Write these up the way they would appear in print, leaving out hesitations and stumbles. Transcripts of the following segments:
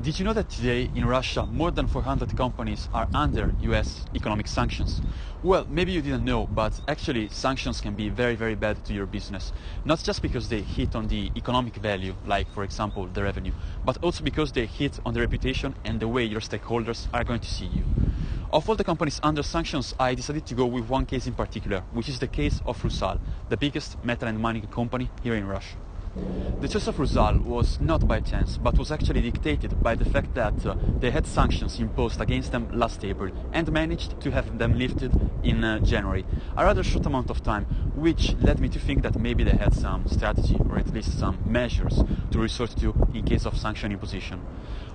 Did you know that today in Russia more than 400 companies are under US economic sanctions? Well, maybe you didn't know, but actually sanctions can be very, very bad to your business. Not just because they hit on the economic value, like for example the revenue, but also because they hit on the reputation and the way your stakeholders are going to see you. Of all the companies under sanctions, I decided to go with one case in particular, which is the case of RUSAL, the biggest metal and mining company here in Russia. The choice of RUSAL was not by chance, but was actually dictated by the fact that they had sanctions imposed against them last April and managed to have them lifted in January, a rather short amount of time, which led me to think that maybe they had some strategy or at least some measures to resort to in case of sanction imposition.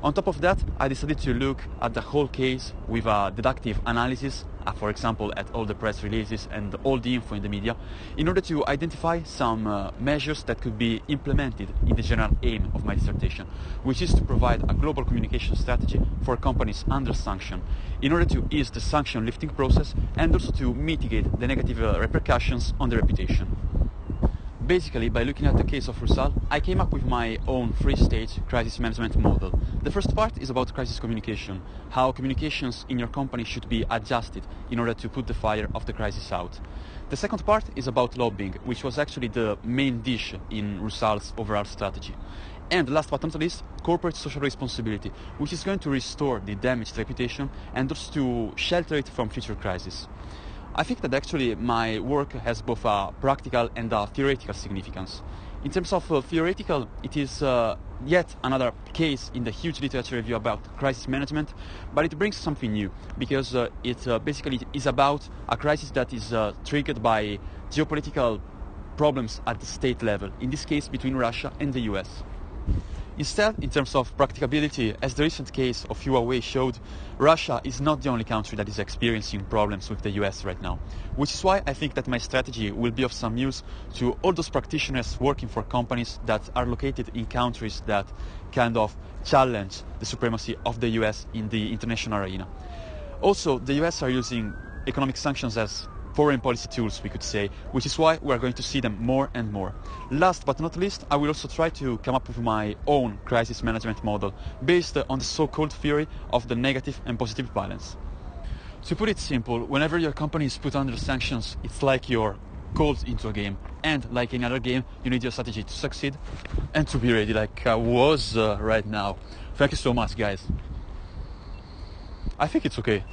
On top of that, I decided to look at the whole case with a deductive analysis, for example at all the press releases and all the info in the media, in order to identify some measures that could be implemented in the general aim of my dissertation, which is to provide a global communication strategy for companies under sanction, in order to ease the sanction lifting process and also to mitigate the negative repercussions on the reputation. Basically, by looking at the case of RUSAL, I came up with my own three-stage crisis management model. The first part is about crisis communication, how communications in your company should be adjusted in order to put the fire of the crisis out. The second part is about lobbying, which was actually the main dish in RUSAL's overall strategy. And last but not least, corporate social responsibility, which is going to restore the damaged reputation and also to shelter it from future crises. I think that actually my work has both a practical and a theoretical significance. In terms of theoretical, it is yet another case in the huge literature review about crisis management, but it brings something new because it basically is about a crisis that is triggered by geopolitical problems at the state level, in this case between Russia and the US. Instead, in terms of practicability, as the recent case of Huawei showed, Russia is not the only country that is experiencing problems with the US right now, which is why I think that my strategy will be of some use to all those practitioners working for companies that are located in countries that kind of challenge the supremacy of the US in the international arena. Also, the US are using economic sanctions as foreign policy tools, we could say, which is why we are going to see them more and more. Last but not least, I will also try to come up with my own crisis management model based on the so-called theory of the negative and positive balance. To put it simple, whenever your company is put under sanctions, it's like you're called into a game, and like any other game, you need your strategy to succeed and to be ready, like I was right now. Thank you so much, guys. I think it's okay.